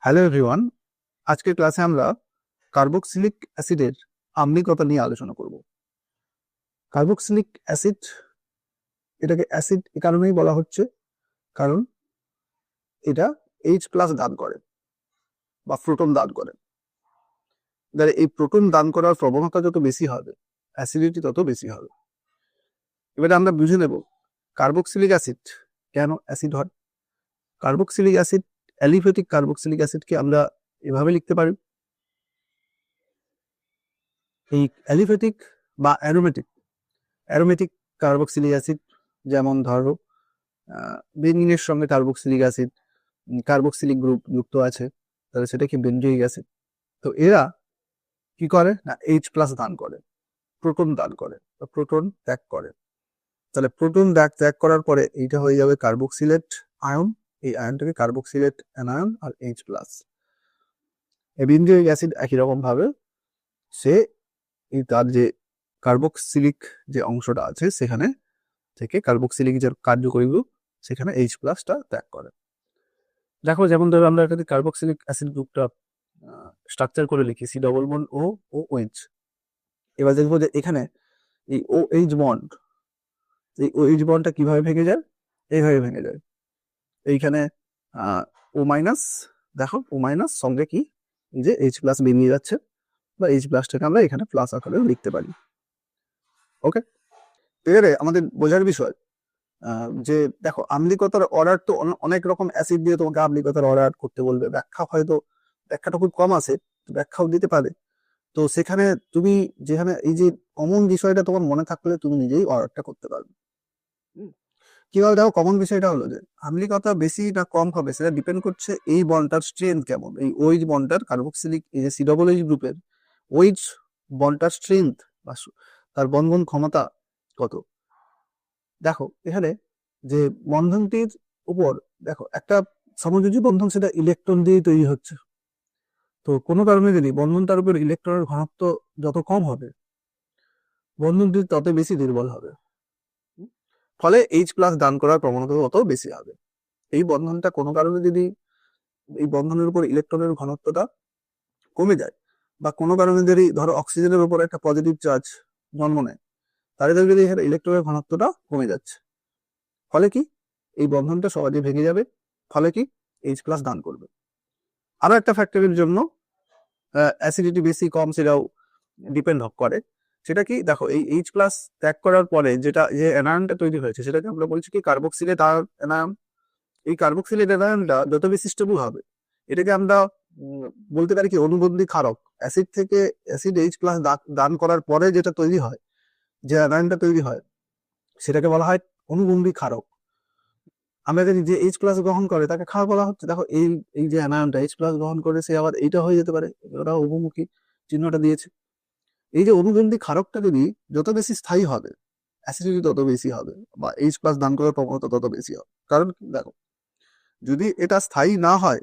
Hello everyone, আজকের ক্লাসে আমরা কার্বক্সিলিক অ্যাসিডের আম্লীকতা নিয়ে আলোচনা করব। কার্বক্সিলিক অ্যাসিড, এটাকে অ্যাসিড এ কারণেই বলা হচ্ছে কারণ এটা H+ দান করে বা প্রোটন দান করে। এই প্রোটন দান করার প্রবণতা যত বেশি হবে, অ্যাসিডিটি তত বেশি হবে। এবারে আমরা বুঝে নেব কার্বক্সিলিক অ্যাসিড কেন অ্যাসিড হয়। কার্বক্সিলিক অ্যাসিড, অ্যালিফেটিক কার্বক্সিলিক অ্যাসিডকে আমরা এভাবে লিখতে পারি। এই অ্যালিফেটিক বা অ্যারোমেটিক কার্বক্সিলিক অ্যাসিড, যেমন ধরো বেঞ্জিনের সঙ্গে কার্বক্সিলিক অ্যাসিড, কার্বক্সিলিক গ্রুপ যুক্ত আছে, তাহলে সেটা কি বেঞ্জয়িক অ্যাসিড। তো এরা কি করে না, H+ দান করে, প্রোটন দান করে, প্রোটন ত্যাগ করে। তাহলে প্রোটন ত্যাগ করার পরে এইটা হয়ে যাবে কার্বক্সিলেট আয়ন, এই আয়নটাকে কার্বক্সিলেট অ্যানায়ন আর H+। এই বেঞ্জয়িক অ্যাসিড একই রকম ভাবে সে এই তার যে কার্বক্সিলিক যে অংশটা আছে সেখানে থেকে কার্বক্সিলিক যে কার্যকরী গ্রুপ সেখানে H+টা ত্যাগ করে। দেখো, যেমন ধরো আমরা একটা কার্বক্সিলিক অ্যাসিড গ্রুপটা স্ট্রাকচার করে লিখি C+O ও OH। এবার দেখবো যে এখানে এই OH বন্ড, এই OH বন্ডটা কিভাবে ভেঙে যায়, এইভাবে ভেঙে যায়। এইখানে O-, দেখো O- সঙ্গে কি যে H+ বেরিয়ে যাচ্ছে, বা H+টাকে আমরা এখানে প্লাস আকারে লিখতে পারি। ওকে, এবারে আমাদের বোঝার বিষয় যে দেখো, আম্লীকতার অর্ডার তো অনেক রকম অ্যাসিড দিয়ে তোমাকে আম্লীকতার অর্ডার করতে বলবে। ব্যাখ্যাটা খুব কম আছে, ব্যাখ্যাও দিতে পারে। তো সেখানে তুমি যেখানে এই যে কমন বিষয়টা তোমার মনে থাকলে তুমি নিজেই অর্ডারটা করতে পারবে। কিভাবে? দেখো, কমন বিষয়টা হলো যে আম্লীকতা বেশি না কম হবে সেটা ডিপেন্ড করছে এই বন্ডটার স্ট্রেংথ কেমন। এই OH বন্ডটার, কার্বক্সিলিক এই যে COOH গ্রুপের OH বন্ডটার স্ট্রেংথ বা তার বন্ধন ক্ষমতা কত। দেখো এখানে যে বন্ধনটির উপর, দেখো একটা সমযোজী বন্ধন, সেটা ইলেকট্রন দিয়ে তৈরি হচ্ছে। তো কোনো কারণে যদি বন্ধনটার উপর ইলেকট্রনের ঘনত্ব যত কম হবে, বন্ধনটি তত বেশি দুর্বল হবে, ফলে H+ দান করার প্রবণতা তত বেশি হবে। এই বন্ধনটা কোনো কারণে যদি এই বন্ধনের উপর ইলেকট্রনের ঘনত্বটা কমে যায়, বা কোনো কারণে যদি ধরো অক্সিজেনের উপর একটা পজিটিভ চার্জ জন্ম নেয়, তাহলে যদি এখানে ইলেকট্রনের ঘনত্বটা কমে যাচ্ছে, ফলে কি এই বন্ধনটা সহজে ভেঙে যাবে, ফলে কি H+ দান করবে। আরো একটা ফ্যাক্টরের জন্য অ্যাসিডিটি বেশি কম সেটাও ডিপেন্ড করে। সেটা কি? দেখো, এই H+ ত্যাগ করার পরে যেটা যে অ্যানায়নটা তৈরি হয়েছে সেটাকে আমরা বলছি কি কার্বক্সিলেট অ্যানায়ন। এই কার্বক্সিলেট অ্যানায়নটা যত বেশি স্টেবল হবে, এটাকে আমরা বলতে পারি কি অনুবন্ধী ক্ষারক। অ্যাসিড থেকে অ্যাসিড H+ দান করার পরে যেটা তৈরি হয়, যে অ্যানায়নটা তৈরি হয়, সেটাকে বলা হয় অনুবন্ধী ক্ষারক। আমরা জানি যে H+ গ্রহণ করে তাকে ক্ষার বলা হচ্ছে। দেখো, এই যে অ্যানায়নটা H+ গ্রহণ করে, সে আবার এইটা হয়ে যেতে পারে, ওরা উভমুখী চিহ্নটা দিয়েছে। এই যে অনুবন্ধী ক্ষারকটা যদি যত বেশি স্থায়ী হবে, অ্যাসিডিটি তত বেশি হবে, বা H+ দান করার প্রবণতা তত বেশি হবে। কারণ দেখো, যদি এটা স্থায়ী না হয়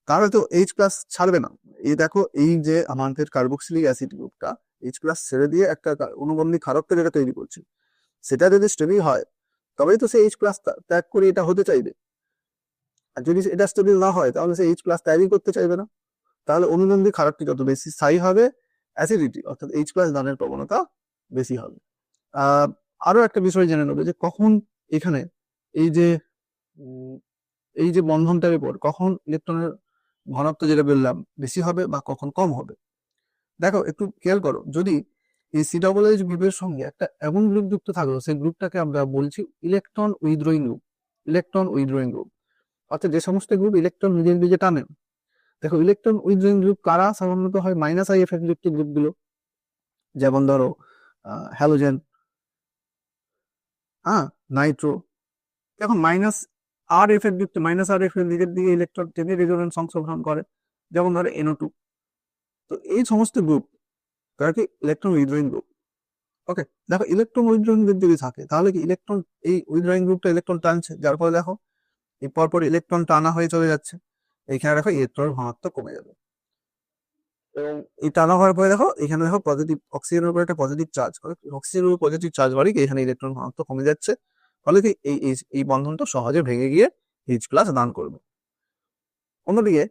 তাহলে তো H+ ছাড়বে না। এই দেখো, এই যে আমাদের কার্বক্সিলিক অ্যাসিড গ্রুপটা H+ ছেড়ে দিয়ে একটা অনুবন্ধী ক্ষারকটা যেটা তৈরি করছে, সেটা যদি স্টেবল হয় তবেই তো সে H+ ত্যাগ করে এটা হতে চাইবে। আর যদি এটা স্টেবল না হয় তাহলে সে H+ ত্যাগই করতে চাইবে না। তাহলে অনুবন্ধী ক্ষারকটি যত বেশি স্থায়ী হবে, অ্যাসিডিটি অর্থাৎ H+ দানের প্রবণতা বেশি হবে। আরো একটা বিষয় জেনে নেবে যে কখন এখানে এই যে এই যে বন্ধনটার উপর কখন ইলেকট্রনের ঘনত্ব যেটা বললাম বেশি হবে বা কখন কম হবে। দেখো, একটু খেয়াল করো, যদি এই COOH গ্রুপের সঙ্গে একটা এমন গ্রুপ যুক্ত থাকলো, সেই গ্রুপটাকে আমরা বলছি electron withdrawing group. Electron withdrawing group অর্থাৎ যে সমস্ত গ্রুপ ইলেকট্রন নিজের দিকে টানে। দেখো, ইলেকট্রন উইথড্রয়িং গ্রুপ কারা? সাধারণত হয় -I এফেক্ট যুক্ত গ্রুপগুলো, যেমন ধরো হ্যালোজেন, নাইট্রো। এখন -R এফেক্ট যুক্ত, -R এফেক্ট নিজের দিকে ইলেকট্রন টেনে রেজোনেন্স অংশগ্রহণ করে, যেমন ধরো NO2। তো এই সমস্ত গ্রুপ তারা কি ইলেকট্রন উইথড্রয়িং গ্রুপ। ওকে, দেখো, ইলেকট্রন উইথড্রয়িং গ্রুপ যদি থাকে তাহলে কি ইলেকট্রন, এই উইথড্রয়িং গ্রুপটা ইলেকট্রন টানছে, যার ফলে দেখো এই পরপর ইলেকট্রন টানা হয়ে চলে যাচ্ছে। এইখানে দেখো ইলেকট্রনের ঘনত্ব কমে যাবে, এবং এই টানা হওয়ার পরে দেখো এখানে দেখো পজিটিভ অক্সিজেনের উপর একটা পজিটিভ চার্জ, অক্সিজেনের উপর পজিটিভ চার্জ বাড়ি, এখানে ইলেকট্রন ঘনত্ব কমে যাচ্ছে, ফলে কি এই বন্ধনটা সহজে ভেঙে গিয়ে H+ দান করবে। অন্যদিকে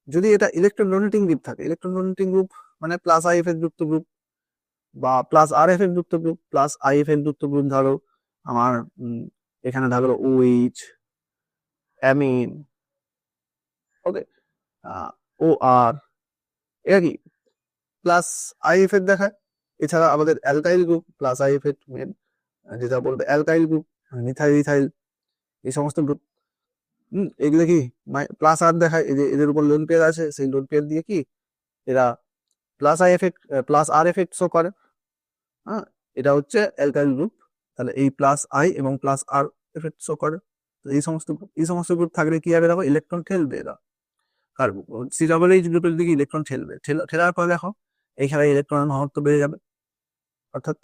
যদি এটা ইলেকট্রন ডোনেটিং গ্রুপ থাকে, ইলেকট্রন ডোনেটিং গ্রুপ মানে প্লাস আইএফএফ যুক্ত গ্রুপ বা প্লাস আরএফএফ যুক্ত গ্রুপ, প্লাস আইএফএফ যুক্ত গ্রুপ, ধরো আমার এখানে ধরো ওইচ, অ্যামিন, ওকে, ও আর, এটা কি প্লাস আইএফএফ দেখায়। এছাড়া আমাদের অ্যালকাইল গ্রুপ প্লাস আইএফএফ মেন, যেটা বলবে অ্যালকাইল গ্রুপ, মিথাইল ইথাইল, এই সমস্ত গ্রুপ এগুলো কি প্লাস আর দেখায়। এই যে এদের উপর লোন পেয়ার আছে, সেই লোন পেয়ার দিয়ে কি এরা plus I effect plus R effect show করে। হ্যাঁ, এটা হচ্ছে অ্যালকাইল গ্রুপ, তাহলে এই প্লাস আই এবং প্লাস আর এফেক্ট শো করে। তো এই সমস্ত গ্রুপ থাকলে কি হবে, দেখো ইলেকট্রন ঠেলবে এরা কার্বন সি ডাবল এইচ গ্রুপের দিকে ইলেকট্রন ঠেলবে, ঠেলার পর দেখো এইখানে ইলেকট্রনের ঘনত্ব বেড়ে যাবে। অর্থাৎ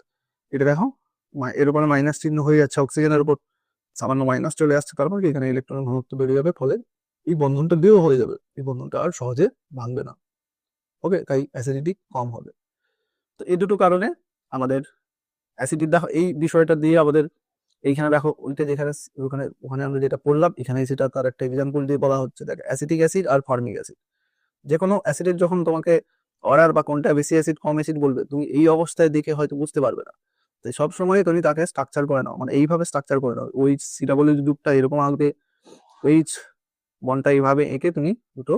এটা দেখো এর উপরে মাইনাস চিহ্ন হয়ে যাচ্ছে, অক্সিজেনের উপর সামান্য মাইনাস চলে আসছে, তারপর এখানে ইলেকট্রনের ঘনত্ব বেড়ে যাবে, ফলে এই বন্ধনটা দিয়েও হয়ে যাবে, এই বন্ধনটা আর সহজে ভাঙবে না। ওকে, তাই অ্যাসিডিটি কম হবে। তো এই দুটো কারণে আমাদের অ্যাসিডিক, দেখো এই বিষয়টা দিয়ে আমাদের এইখানে দেখো ওইটা যেখানে ওখানে আমরা যেটা পড়লাম, এখানে সেটা তার একটা এক্সাম্পল দিয়ে বলা হচ্ছে। দেখো অ্যাসিটিক অ্যাসিড আর ফর্মিক অ্যাসিড, যে কোনো অ্যাসিডের যখন তোমাকে অর্ডার বা কোনটা বেশি অ্যাসিড কম অ্যাসিড বলবে, তুমি এই অবস্থায় দেখে হয়তো বুঝতে পারবে না। তাই সবসময় তুমি তাকে স্ট্রাকচার করে নাও, মানে এইভাবে স্ট্রাকচার করে নাও, ওই সি ডাবল এইচ গ্রুপটা এরকম আঁকবে, এইচ বনটা এইভাবে এঁকে তুমি দুটো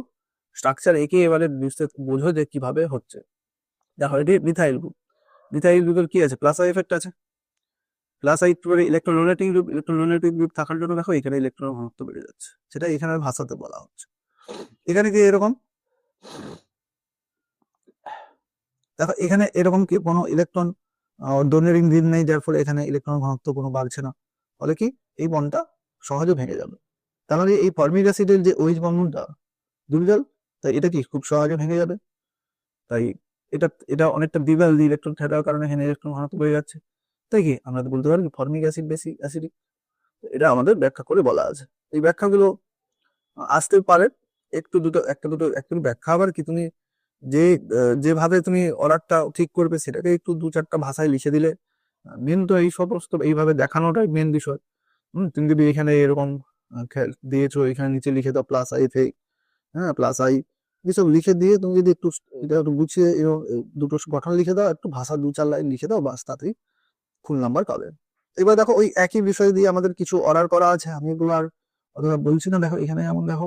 স্ট্রাকচার এঁকে এবারে বুঝতে বোঝো যে কিভাবে হচ্ছে। দেখো এটি মিথাইল গ্রুপ, মিথাইল গ্রুপের কি আছে, প্লাস আই এফেক্ট আছে, প্লাস আই পরে ইলেকট্রোনেগেটিভ গ্রুপ থাকার জন্য দেখো এখানে ইলেকট্রন ঘনত্ব বেড়ে যাচ্ছে, সেটা এখানে ভাষাতে বলা হচ্ছে। এখানে কি এরকম, দেখো এখানে এরকম কি কোনো ইলেকট্রন ডোনেটিং রিং নেই, যার ফলে এখানে ইলেকট্রন ঘনত্ব কোনো বাড়ছে না, ফলে কি এই বন্ডটা সহজে ভেঙে যাবে। তাহলে এই ফর্মিক অ্যাসিডের যে ওইচ বন্ধনটা দুর্বল, তাই এটা কি খুব সহজে ভেঙে যাবে। তাই এটা এটা অনেকটা বিবাল ইলেকট্রন থাকার কারণে এখানে ইলেকট্রন ঘনত্ব বেড়ে যাচ্ছে। তাই কি আমরা বলতে পারি ফর্মিক অ্যাসিড বেশি অ্যাসিডিক, এটা আমাদের ব্যাখ্যা করে বলা আছে। এই ব্যাখ্যাগুলো আসতে পারে একটু ব্যাখ্যা, আবার কি তুমি যে যেভাবে তুমি অর্ডারটা ঠিক করবে সেটাকে একটু দু চারটা ভাষায় লিখে দিলে, মেন তো এই সমস্ত এইভাবে দেখানোটাই মেন বিষয়। তুমি যদি এখানে এরকম দিয়েছো, এখানে নিচে লিখে দাও প্লাস আই থেকে, হ্যাঁ প্লাস আই, এসব লিখে দিয়ে তুমি যদি একটু এটা একটু গুছিয়ে দুটো গঠন লিখে দাও, একটু ভাষা দু চার লাইন লিখে দাও, বাস তাতেই ফুল নাম্বার পাবে। এবার দেখো ওই একই বিষয় দিয়ে আমাদের কিছু অর্ডার করা আছে, আমি এগুলো আর অথবা বলছি না। দেখো এখানে যেমন দেখো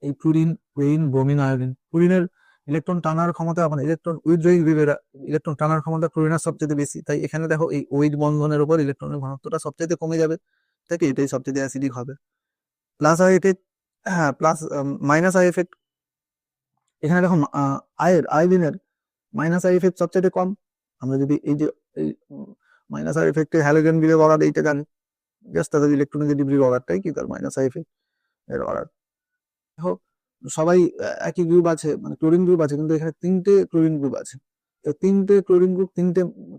এই ফ্লুরিন, কুইন, ব্রোমিন, আয়োডিন, ফ্লুরিনের ইলেকট্রন টানার ক্ষমতা, মানে ইলেকট্রন উইথড্রয়িং গ্রুপের ইলেকট্রন টানার ক্ষমতা ফ্লুরিনের সবচেয়ে বেশি, তাই এখানে দেখো এই ওইড বন্ধনের উপর ইলেকট্রনের ঘনত্বটা সবচেয়ে কমে যাবে, তাই কি এটাই সবচেয়ে অ্যাসিডিক হবে। প্লাস আই এফেক্ট, হ্যাঁ প্লাস মাইনাস আই এফেক্ট, এখানে দেখো আয়োডিনের মাইনাস আই এফেক্ট সবচেয়ে কম। আমরা যদি এই যে মাইনাস আই এফেক্টে হ্যালোজেন গ্রুপের অর্ডার এইটা জানি, জাস্ট তাদের ইলেকট্রোনেগেটিভ অর্ডারটাই কি তার মাইনাস আই এফেক্ট এর অর্ডার। দেখো সবাই একই গ্রুপ আছে, মানে ক্লোরিন গ্রুপ আছে, কিন্তু এখানে তিনটে ক্লোরিন গ্রুপ আছে। তিনটে ক্লোরিন গ্রুপ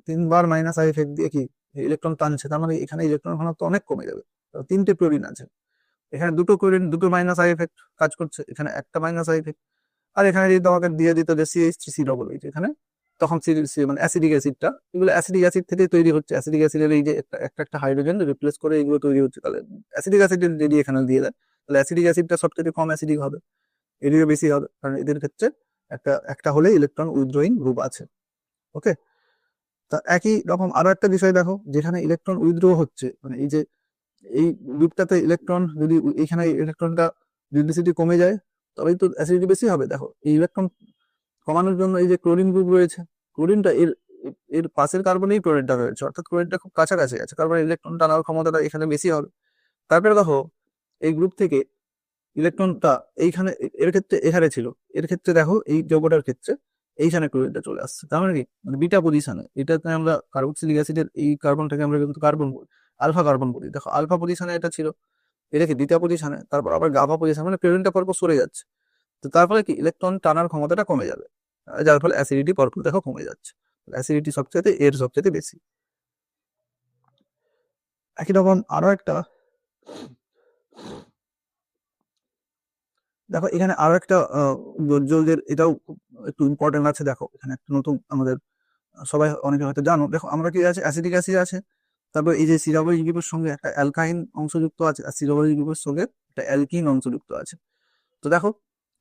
তিনবার মাইনাস আই এফেক্ট দিয়ে কি ইলেকট্রন টানছে, তার মানে এখানে ইলেকট্রন ঘনত্ব অনেক কমে যাবে। তিনটে ক্লোরিন আছে, এখানে দুটো ক্লোরিন, দুটো মাইনাস আই এফেক্ট কাজ করছে, এখানে একটা মাইনাস আই এফেক্ট। আর এখানে যদি তোমাকে দিয়ে দিত যে CH3COOH, এখানে তখন মানে অ্যাসিডিক অ্যাসিডটা, এগুলো অ্যাসিডিক অ্যাসিড থেকে তৈরি হচ্ছে, অ্যাসিডিক অ্যাসিডের এই যে একটা হাইড্রোজেন রিপ্লেস করে এগুলো তৈরি হচ্ছে, তাহলে অ্যাসিডিক অ্যাসিড যদি এখানে দিয়ে দেয়, তাহলে অ্যাসিডিক অ্যাসিডটা সবচেয়ে কম অ্যাসিডিক হবে, এদিকে বেশি হবে, কারণ এদের ক্ষেত্রে একটা হলে ইলেকট্রন উইথড্রয়িং গ্রুপ আছে। ওকে, তা একই রকম আরো একটা বিষয় দেখো, যেখানে ইলেকট্রন উইথড্র হচ্ছে, মানে এই যে এই গ্রুপটাতে ইলেকট্রন যদি এইখানে ইলেকট্রনটা ডেন্সিটি কমে যায়, তবেই তো অ্যাসিডিটি বেশি হবে। দেখো এই ইলেকট্রন কমানোর জন্য এই যে ক্লোরিন গ্রুপ রয়েছে, ক্লোরিনটা এর এর পাশের কার্বনেই ক্লোরিনটা রয়েছে, অর্থাৎ ক্লোরিনটা খুব কাছাকাছি আছে, কার্বন ইলেকট্রন টানার ক্ষমতাটা এখানে বেশি হবে। তারপরে দেখো এই গ্রুপ থেকে ইলেকট্রনটা এইখানে, এর ক্ষেত্রে এখানে ছিল, এর ক্ষেত্রে দেখো এই যৌগটার ক্ষেত্রে এইখানে ক্লোরিনটা চলে আসছে, তার মানে কি মানে বিটা পজিশনে, এটাতে আমরা কার্বক্সিলিক অ্যাসিডের এই কার্বনটাকে আমরা কিন্তু কার্বন বলি, আলফা কার্বন বলি। দেখো আলফা পজিশনে এটা ছিল, এটা কি দ্বিতীয় পজিশনে, তারপর আবার গাভা পজিশন, মানে ক্লোরিনটা পরপর সরে যাচ্ছে। তো তার ফলে কি ইলেকট্রন টানার ক্ষমতাটা কমে যাবে, যার ফলে অ্যাসিডিটি পরপর দেখো কমে যাচ্ছে, অ্যাসিডিটি সবচেয়ে বেশি। একই রকম আরো একটা, দেখো এখানে আরো একটা জলদের এটাও একটু ইম্পর্টেন্ট আছে। দেখো এখানে একটা নতুন আমাদের সবাই অনেকে হয়তো জানো, দেখো আমরা কি আছে অ্যাসিডিক অ্যাসিড আছে, তারপর এই যে সিরাবলিক গ্রুপের সঙ্গে একটা অ্যালকাইন অংশযুক্ত আছে, আর সিরাবলিক গ্রুপের সঙ্গে একটা অ্যালকিন অংশযুক্ত আছে। তো দেখো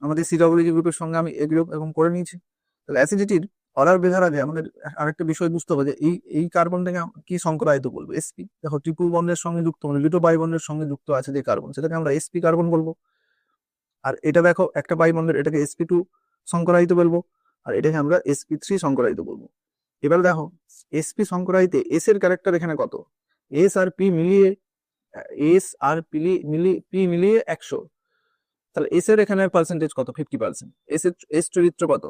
আমাদের সিডব্লিউজি গ্রুপের সঙ্গে আমি এ গ্রুপ এরকম করে নিয়েছি। তাহলে অ্যাসিডিটির অর্ডার বেঁধার আগে আমাদের আরেকটা বিষয় বুঝতে হবে যে এই কার্বনটাকে কি সংকরায়িত বলবো, এসপি। দেখো ট্রিপল বন্ডের সঙ্গে যুক্ত মানে দুটো বাই বন্ডের সঙ্গে যুক্ত আছে যে কার্বন, সেটাকে আমরা এসপি কার্বন বলবো। আর এটা দেখো একটা বাই বন্ডের, এটাকে sp2 সংকরায়িত বলবো, আর এটাকে আমরা sp3 সংকরায়িত বলবো। এবার দেখো sp সংকরায়িতে এস এর ক্যারেক্টার এখানে কত, এস আর পি মিলিয়ে, এস আর পি মিলিয়ে 100। তাহলে এস এর এখানে পার্সেন্টেজ কত, 50%। এস চরিত্র কত,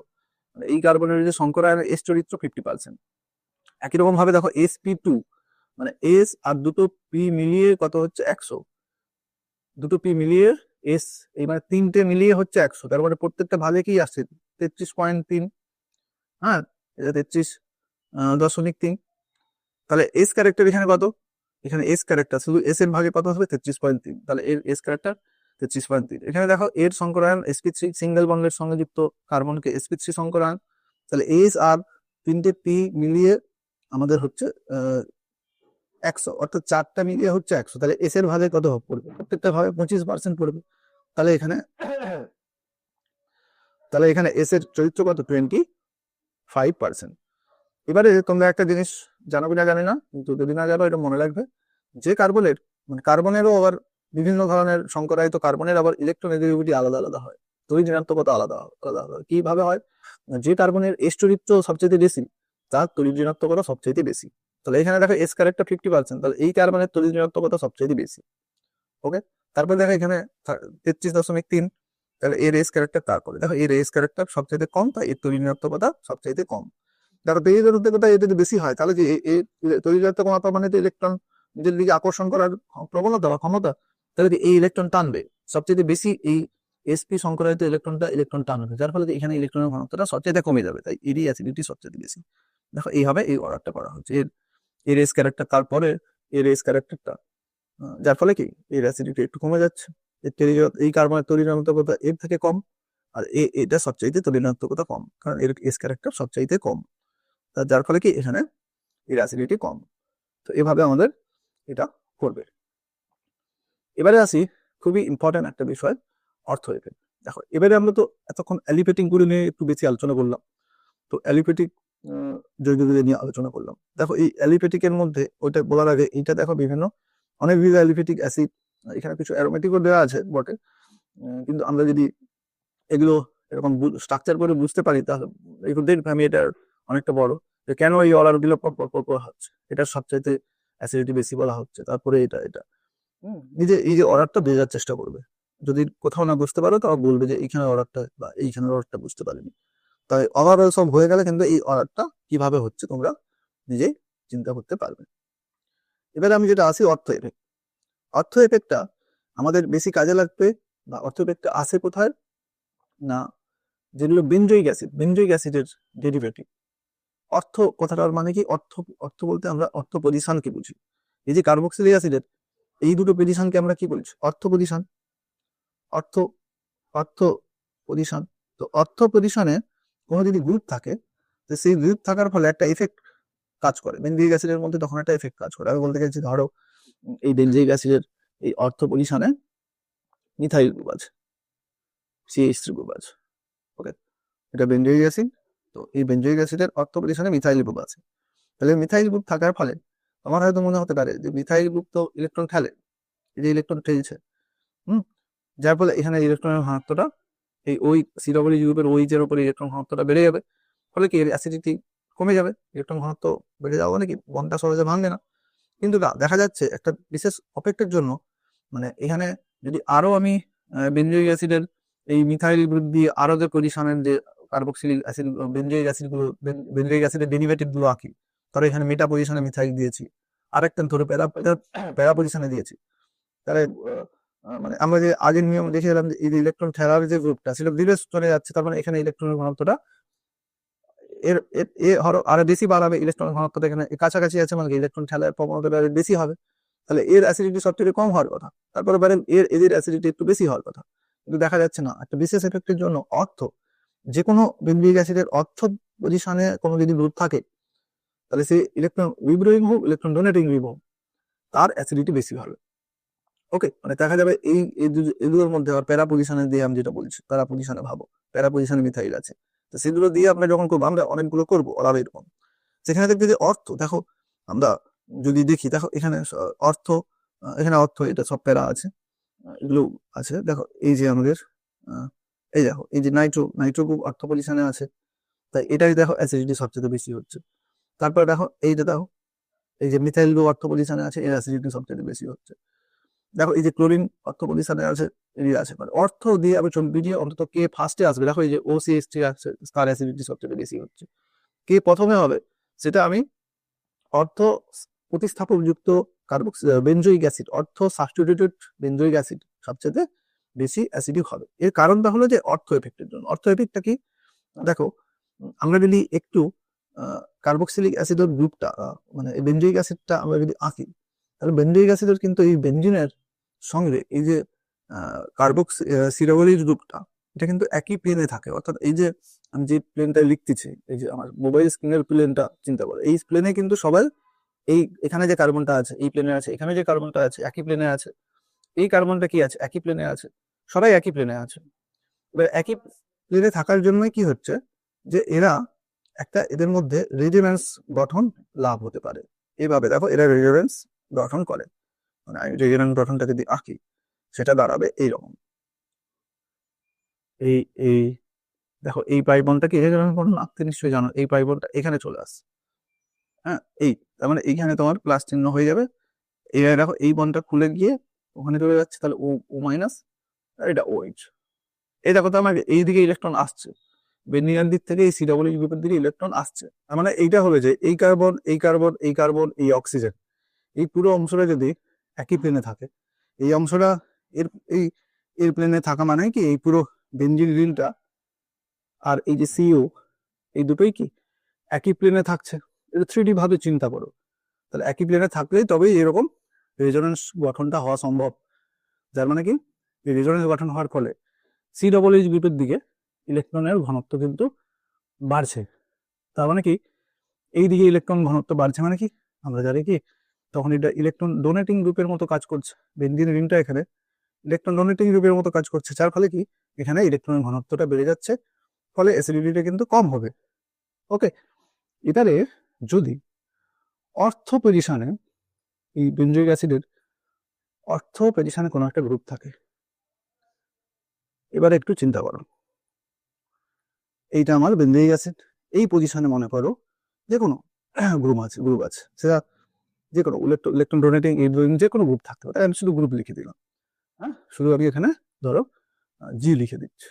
মানে এই কার্বনের যে সংকরায়ন এস চরিত্র 50%। একই রকম ভাবে দেখো sp2 মানে এস আর দুটো পি মিলিয়ে কত হচ্ছে 100, দুটো পি মিলিয়ে এস, এই মানে তিনটে মিলিয়ে হচ্ছে 100। তার মানে প্রত্যেকটা ভাগে কি আসছে 33.3, হ্যাঁ এটা 33.3। তাহলে এস ক্যারেক্টার এখানে কত, এখানে এস ক্যারেক্টার শুধু এস এর ভাগে কত হবে 33.3, তাহলে এর এস ক্যারেক্টার 33.3। এখানে দেখো এর সংকরায়ন sp3 সিঙ্গেল বন্ডের সঙ্গে যুক্ত কার্বনকে sp3 সংকরায়ন, তাহলে এস আর তিনটে পি মিলিয়ে আমাদের হচ্ছে 100, অর্থাৎ চারটা মিলিয়ে হচ্ছে 100। তাহলে এস এর ভাগে কত পড়বে, প্রত্যেকটা ভাগে 25% পড়বে। তাহলে এখানে এস এর চরিত্র কত, 25%। এবারে তোমরা একটা জিনিস জানো কিনা জানি না, কিন্তু যদি না জানো এটা মনে রাখবে, যে কার্বনের মানে কার্বনেরও আবার বিভিন্ন ধরনের সংকরায়িত কার্বনের আবার ইলেকট্রোনেগেটিভিটি আলাদা আলাদা হয়, তড়িৎ ঋণাত্মকতা আলাদা আলাদা হয়। কিভাবে হয়, যে কার্বনের এস চরিত্র সবচেয়ে বেশি তার তড়িৎ ঋণাত্মকতা সবচেয়ে বেশি। তাহলে এখানে দেখো এস ক্যারেক্টার 50%, তাহলে এই কার্বনের তড়িৎ ঋণাত্মকতা সবচেয়ে বেশি। ওকে, তারপরে দেখো এখানে 33.3, তাহলে এর এস ক্যারেক্টার, তারপরে দেখো এর এস ক্যারেক্টার সবচেয়ে কম, তাই এর তড়িৎ ঋণাত্মকতা সবচেয়ে কম। দেখো তড়িৎ ঋণাত্মকতা এর যদি বেশি হয় তাহলে যে তড়িৎ ঋণাত্মকতা মানে তো ইলেকট্রন নিজের দিকে আকর্ষণ করার প্রবণতা বা ক্ষমতা, তাহলে এই ইলেকট্রন টানবে সবচেয়ে বেশি, এই sp সংকরায়িত ইলেকট্রন টানবে, যার ফলে এখানে ইলেকট্রনের ঘনত্বটা সবচেয়ে কমে যাবে, তাই এরই অ্যাসিডিটি সবচেয়ে বেশি। দেখো এইভাবে এই অর্ডারটা করা হচ্ছে, এর এস ক্যারেক্টার তারপরে এর এস ক্যারেক্টারটা, যার ফলে কি এর অ্যাসিডিটি একটু কমে যাচ্ছে। এই কার্বনের তড়িৎ ঋণাত্মকতা এর থেকে কম, আর এটা সবচাইতে তড়িৎ ঋণাত্মকতা কম, কারণ এর এস ক্যারেক্টার সবচাইতে কম, যার ফলে কি এখানে এর অ্যাসিডিটি কম। তো এভাবে আমাদের এটা করবে। এবারে আসি খুবই ইম্পর্টেন্ট একটা বিষয়, অর্থ এফেক্ট। দেখো এবারে আমরা তো এতক্ষণ অ্যালিফেটিক গুলো নিয়ে একটু বেশি আলোচনা করলাম, তো অ্যালিফেটিক যৌগগুলো নিয়ে আলোচনা করলাম। দেখো এই অ্যালিফেটিকের মধ্যে ওইটা বলার আগে এইটা দেখো অনেকগুলো অ্যালিফেটিক অ্যাসিড, এখানে কিছু অ্যারোমেটিকও দেওয়া আছে বটে, কিন্তু আমরা যদি এগুলো এরকম স্ট্রাকচার করে বুঝতে পারি তাহলে এগুলো দেখবে আমি এটার অনেকটা বড়, যে কেন এই অর্ডার গুলো পর হচ্ছে, এটা সবচাইতে অ্যাসিডিটি বেশি বলা হচ্ছে, তারপরে এটা নিজে এই যে অর্ডারটা বোঝার চেষ্টা করবে। যদি কোথাও না বুঝতে পারো তাও বলবে যে এইখানে অর্ডারটা বা এইখানে অর্ডারটা বুঝতে পারিনি। তাই ওভারঅল সব হয়ে গেলে কিন্তু এই অর্ডারটা কিভাবে হচ্ছে তোমরা নিজেই চিন্তা করতে পারবে। এবারে আমি যেটা আসি অর্থ এফেক্ট। অর্থ এফেক্টটা আমাদের বেশি কাজে লাগবে, বা অর্থ এফেক্টটা আসে কোথায় না, যেগুলো বেনজয়িক অ্যাসিডের ডেরিভেটিভ। অর্থ কথাটার মানে কি, অর্থ বলতে আমরা অর্থ পজিশনকে বুঝি। এই যে কার্বক্সিলিক অ্যাসিডের এই দুটো পজিশনকে আমরা কি বলছি, অর্থ পজিশন। অর্থ অর্থ পজিশন, তো অর্থ পজিশনে কোনো যদি গ্রুপ থাকে, তো সেই গ্রুপ থাকার ফলে একটা এফেক্ট কাজ করে বেনজয়িক অ্যাসিডের মধ্যে, তখন একটা এফেক্ট কাজ করে। আমি বলতে চাইছি ধরো এই বেনজয়িক অ্যাসিডের এই অর্থ পজিশনে মিথাইল গ্রুপ আছে, CH3 গ্রুপ আছে। ওকে, এটা বেনজয়িক অ্যাসিড, তো এই বেনজয়িক অ্যাসিডের অর্থ পজিশনে মিথাইল গ্রুপ আছে। তাহলে মিথাইল গ্রুপ থাকার ফলে আমার হয়তো মনে হতে পারে যে মিথাইল গ্রুপ তো ইলেকট্রন ঠেলে, এই যে ইলেকট্রন ঠেলছে, যার ফলে এখানে ইলেকট্রনের ঘনত্বটা এই ওই CW গ্রুপের ওইজের উপরে ইলেকট্রন ঘনত্বটা বেড়ে যাবে, ফলে কি এর অ্যাসিডিটি কমে যাবে, ইলেকট্রন ঘনত্ব বেড়ে যাওয়া মানে কি বন্ডটা সহজে ভাঙবে না। কিন্তু না, দেখা যাচ্ছে একটা বিশেষ অপেক্ষার জন্য, মানে এখানে যদি আরো আমি বেনজয়িক অ্যাসিডের এই মিথাইল গ্রুপ দিয়ে আরো যে পজিশনের যে কার্বক্সিলিক অ্যাসিড বেনজয়িক অ্যাসিড গুলো বেনজয়িক অ্যাসিডের ডেরিভেটিভ গুলো আঁকি, ধরো এখানে মেটা পজিশনে মিথাইল দিয়েছি, আরেকটা ধরো প্যারা পজিশনে দিয়েছি, তাহলে মানে আমরা যে আগের নিয়ম দেখেছিলাম যে এই ইলেকট্রন ঠেলার যে গ্রুপটা ছিল বিদেশ চলে যাচ্ছে, তার মানে এখানে ইলেকট্রনের ঘনত্বটা এর আরো বেশি বাড়াবে, ইলেকট্রন ঘনত্বটা এখানে কাছাকাছি আছে, মানে ইলেকট্রন ঠেলার প্রবণতাটা বেশি হবে, তাহলে এর অ্যাসিডিটি সবচেয়ে কম হওয়ার কথা, তারপরে এদের অ্যাসিডিটি একটু বেশি হওয়ার কথা। কিন্তু দেখা যাচ্ছে না, একটা বিশেষ এফেক্টের জন্য যে কোনো বেনজয়িক অ্যাসিডের অর্থ পজিশনে কোনো যদি গ্রুপ থাকে, তাহলে সে ইলেকট্রন উইথড্রয়িং হোক ইলেকট্রন ডোনেটিং গ্রুপ হোক, তার অ্যাসিডিটি বেশি হবে। ওকে, মানে দেখা যাবে এগুলোর মধ্যে আর প্যারা পজিশনে দিয়ে আমি যেটা বলছি, প্যারা পজিশনে ভাবো, প্যারা পজিশনে মিথাইল আছে, তো সেগুলো দিয়ে আমরা যখন করবো, আমরা অনেকগুলো করবো অলার এরকম, সেখানে দেখবে যে অর্থ দেখো, আমরা যদি দেখি দেখো এখানে অর্থ, এখানে অর্থ, এটা সব প্যারা আছে, এগুলো আছে, দেখো এই যে আমাদের এই দেখো এই যে নাইট্রো গ্রুপ অর্থ পজিশনে আছে, তাই এটাই দেখো অ্যাসিডিটি সবচেয়ে বেশি হচ্ছে। তারপর দেখো এইটা দেখো, এই যে মিথাইল গ্রুপ অর্থ পজিশনে আছে, এর অ্যাসিডিটি সবচেয়ে বেশি হচ্ছে। দেখো এই যে ক্লোরিন অর্থ পজিশনে আছে, এর আছে, মানে অর্থ দিয়ে আমি চলবি দিয়ে অন্তত কে ফার্স্টে আসবে, দেখো এই যে OCH3 আছে, তার অ্যাসিডিটি সবচেয়ে বেশি হচ্ছে। কে প্রথমে হবে সেটা আমি অর্থ প্রতিস্থাপকযুক্ত বেনজোইক অ্যাসিড, অর্থ সাবস্টিটিউটেড বেনজোইক অ্যাসিড সবচেয়ে বেশি অ্যাসিডিক হবে। এর কারণটা হলো যে অর্থ এফেক্টের জন্য। অর্থ এফেক্টটা কি, দেখো আমরা যদি একটু কার্বক্সিলিক অ্যাসিডের গ্রুপটা, মানে বেনজোইক অ্যাসিডটা আমরা যদি আঁকি, তাহলে বেনজোইক অ্যাসিডের কিন্তু এই বেনজিনের সঙ্গে এই যে কার্বক্সিলিক গ্রুপটা, এটা কিন্তু একই প্লেনে থাকে। অর্থাৎ এই যে আমি যে প্লেনটা লিখতেছি, এই যে আমার মোবাইল স্ক্রিনের প্লেনটা চিন্তা করো, এই প্লেনে কিন্তু সবাই এই এখানে যে কার্বনটা আছে এই প্লেনে আছে, এখানে যে কার্বনটা আছে একই প্লেনে আছে, এই কার্বনটা কি আছে একই প্লেনে আছে, সবাই একই প্লেনে আছে। এবার একই প্লেনে থাকার জন্যই কি হচ্ছে, যে এরা একটা এদের মধ্যে রেজোন্যান্স গঠন লাভ হতে পারে। এভাবে দেখো এরা রেজোন্যান্স গঠন করে, মানে আমি রেজোন্যান্স গঠনটা যদি আঁকি সেটা দাঁড়াবে এইরকম। এই এই দেখো এই পাইবনটা কি রেজোন্যান্স গঠন আঁকতে নিশ্চয়ই জানো, এই পাইবনটা এখানে চলে আসে, হ্যাঁ, এই তার মানে এইখানে তোমার প্লাস চিহ্ন হয়ে যাবে। এবার দেখো এই বনটা খুলে গিয়ে ওখানে চলে যাচ্ছে, তাহলে ও ও মাইনাস, আর এটা OH। এই দেখো তো আমার এইদিকে ইলেকট্রন আসছে, বেনিয়ার দিক থেকে এই COO গ্রুপের দিকে ইলেকট্রন আসছে। তার মানে এইটা হবে যে এই কার্বন এই কার্বন এই কার্বন এই অক্সিজেন, এই পুরো অংশটা যদি একই প্লেনে থাকে, এই অংশটা এর এই এর প্লেনে থাকা মানে কি এই পুরো বেনজিন রিংটা আর এই যে CO, এই দুটোই কি একই প্লেনে থাকছে। এটা 3D ভাবে চিন্তা করো, তাহলে একই প্লেনে থাকলেই তবেই এরকম রেজোনেন্স গঠনটা হওয়া সম্ভব। যার মানে কি রেজোনেন্স গঠন হওয়ার ফলে COO গ্রুপের দিকে ইলেকট্রনের ঘনত্ব কিন্তু বাড়ছে। তার মানে কি এই দিকে ইলেকট্রন ঘনত্ব বাড়ছে মানে কি আমরা জানি কি, তখন এটা ইলেকট্রন ডোনেটিং গ্রুপের মতো কাজ করছে। বেনজিন রিংটা এখানে ইলেকট্রন ডোনেটিং গ্রুপের মতো কাজ করছে, যার ফলে কি এখানে ইলেকট্রনের ঘনত্বটা বেড়ে যাচ্ছে, ফলে অ্যাসিডিটিটা কিন্তু কম হবে। ওকে, এবারে যদি অর্থ পজিশনে এই বেনজোইক অ্যাসিডের অর্থ পজিশনে কোনো একটা গ্রুপ থাকে, এবারে একটু চিন্তা করো, এইটা আমার বেনজোইক অ্যাসিড, এই পজিশনে মনে করো যে কোনো গ্রুপ আছে, সেটা যে কোনো ইলেকট্রন ডোনেটিং যে কোনো গ্রুপ থাকতে পারে। আমি শুধু গ্রুপ লিখে দিলাম, হ্যাঁ, শুধু আমি এখানে ধরো G লিখে দিচ্ছি।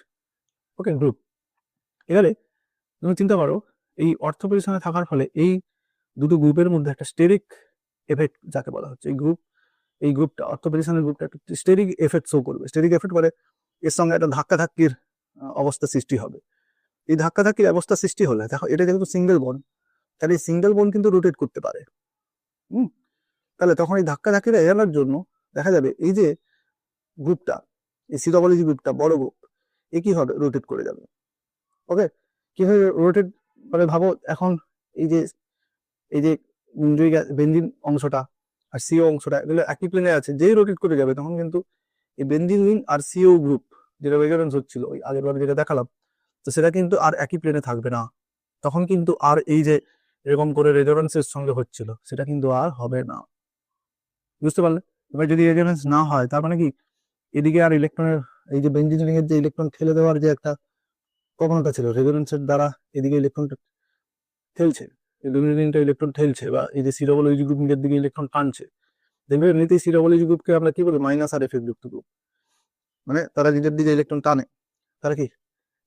ওকে, গ্রুপ। এবারে তুমি চিন্তা করো এই অর্থ পজিশনে থাকার ফলে এই দুটো গ্রুপের মধ্যে একটা স্টেরিক এফেক্ট যাকে বলা হচ্ছে, এই গ্রুপটা অর্থ পজিশনের গ্রুপটা একটা স্টেরিক এফেক্ট শো করবে। স্টেরিক এফেক্ট বলে এর সঙ্গে একটা ধাক্কাধাক্কির অবস্থা সৃষ্টি হবে। এই ধাক্কাধাক্কির অবস্থা সৃষ্টি হলে দেখো এটা যেহেতু সিঙ্গেল বন্ড, তাহলে এই সিঙ্গেল বন্ড কিন্তু রোটেট করতে পারে। তাহলে তখন এই ধাক্কাধাক্কিটা এড়ানোর জন্য দেখা যাবে এই যে গ্রুপটা, এই COO গ্রুপটা বড় গ্রুপ, এ কি হবে রোটেট করে যাবে। ওকে, কিভাবে রোটেট মানে ভাবো, এখন এই যে বেনজিন অংশটা আর CO অংশটা এগুলো একই প্লেনে আছে, যেই রোটেট করে যাবে তখন কিন্তু এই বেনজিন রিং আর CO গ্রুপ যেটা রেজোনেন্স হচ্ছিল ওই আগের বার যেটা দেখালাম, তো সেটা কিন্তু আর একই প্লেনে থাকবে না। তখন কিন্তু আর এই যে এরকম করে রেজোনেন্সের সঙ্গে হচ্ছিল সেটা কিন্তু আর হবে না। বুঝতে পারলে? এবার যদি রেজোনেন্স না হয় তার মানে কি এদিকে আর ইলেকট্রনের এই যে বেনজিন রিং এর যে ইলেকট্রন ঠেলে দেওয়ার যে একটা প্রবণতা ছিল, রেজোনেন্সের দ্বারা এদিকে ইলেকট্রনটা ঠেলছে, ইলেকট্রন ঠেলছে, বা এই যে COO গ্রুপের দিকে ইলেকট্রন টানছে, দেখবে এমনিতেই COO গ্রুপকে আমরা কি বলি মাইনাস আর এফেক্ট যুক্ত গ্রুপ, মানে তারা নিজের দিকে ইলেকট্রন টানে। তারা কি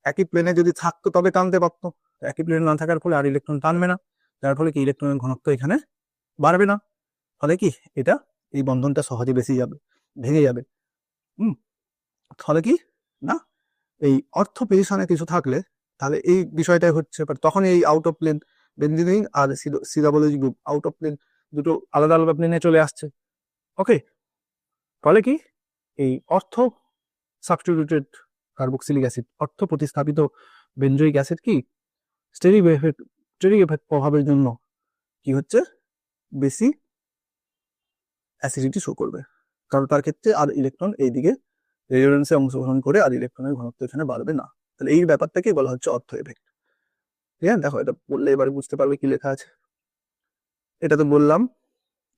একই প্লেনে যদি থাকতো তবে টানতে পারতো, একই প্লেনে না থাকার ফলে আর ইলেকট্রন টানবে না, যার ফলে কি ইলেকট্রনের ঘনত্ব এখানে বাড়বে না, ফলে কি এটা এই বন্ধনটা সহজে বেশি যাবে, ভেঙে যাবে। ফলে কি না এই অর্থ পজিশনে কিছু থাকলে তাহলে এই বিষয়টাই হচ্ছে, তখন এই আউট অফ প্লেন বেনজিন আর COO group out of plane দুটো আলাদা আলাদা প্লেনে চলে আসছে। ওকে, ফলে কি এই অর্থ সাবস্টিটিউটেড কার্বক্সিলিক অ্যাসিড, অর্থ প্রতিস্থাপিত বেনজোইক অ্যাসিড কি স্টেরিক এফেক্ট প্রভাবের জন্য কি হচ্ছে বেশি অ্যাসিডিটি শো করবে। কারণ তার ক্ষেত্রে আর ইলেকট্রন এইদিকে রেজোনেন্সে অংশগ্রহণ করে আর ইলেকট্রনের ঘনত্ব এখানে বাড়বে না। তাহলে এই ব্যাপারটাকে বলা হচ্ছে অর্থ এফেক্ট। ঠিক আছে, দেখো এটা বললে এবারে বুঝতে পারবে কি লেখা আছে। এটা তো বললাম।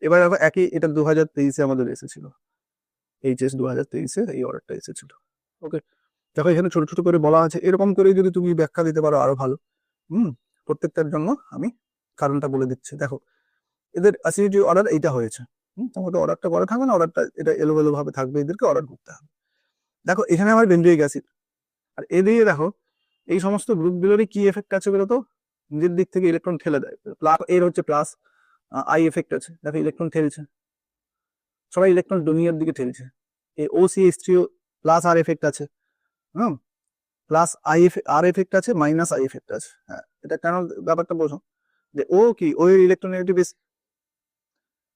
এবার দেখো একই, এটা 2023-এ আমাদের এসেছিল, HS 2023-এ এই অর্ডারটা এসেছিল। ওকে, দেখো এখানে ছোট ছোট করে বলা আছে, এরকম করে যদি তুমি ব্যাখ্যা দিতে পারো আরো ভালো। প্রত্যেকটার জন্য আমি কারণটা বলে দিচ্ছি। দেখো এদের অ্যাসিডিটি অর্ডার এইটা হয়েছে, তোমাকে অর্ডারটা করা থাকবে না, অর্ডারটা এটা এলোমেলো ভাবে থাকবে, এদেরকে অর্ডার করতে হবে। দেখো এখানে আমার বেনজোইক অ্যাসিড, আর এদিকে দেখো এই সমস্ত গ্রুপগুলোরই কি এফেক্ট আছে বলতো, নিজের দিক থেকে ইলেকট্রন ঠেলে দেয়। এর হচ্ছে প্লাস আই এফেক্ট আছে, দেখো ইলেকট্রন ঠেলছে, সবাই ইলেকট্রন দুনিয়ার দিকে ঠেলছে। এই OCH3 প্লাস আর এফেক্ট আছে, প্লাস আর এফেক্ট আছে, মাইনাস আই এফেক্ট আছে। হ্যাঁ, এটা কেন ব্যাপারটা বোঝো, যে ও কি ওই ইলেকট্রোনেগেটিভ বেশি,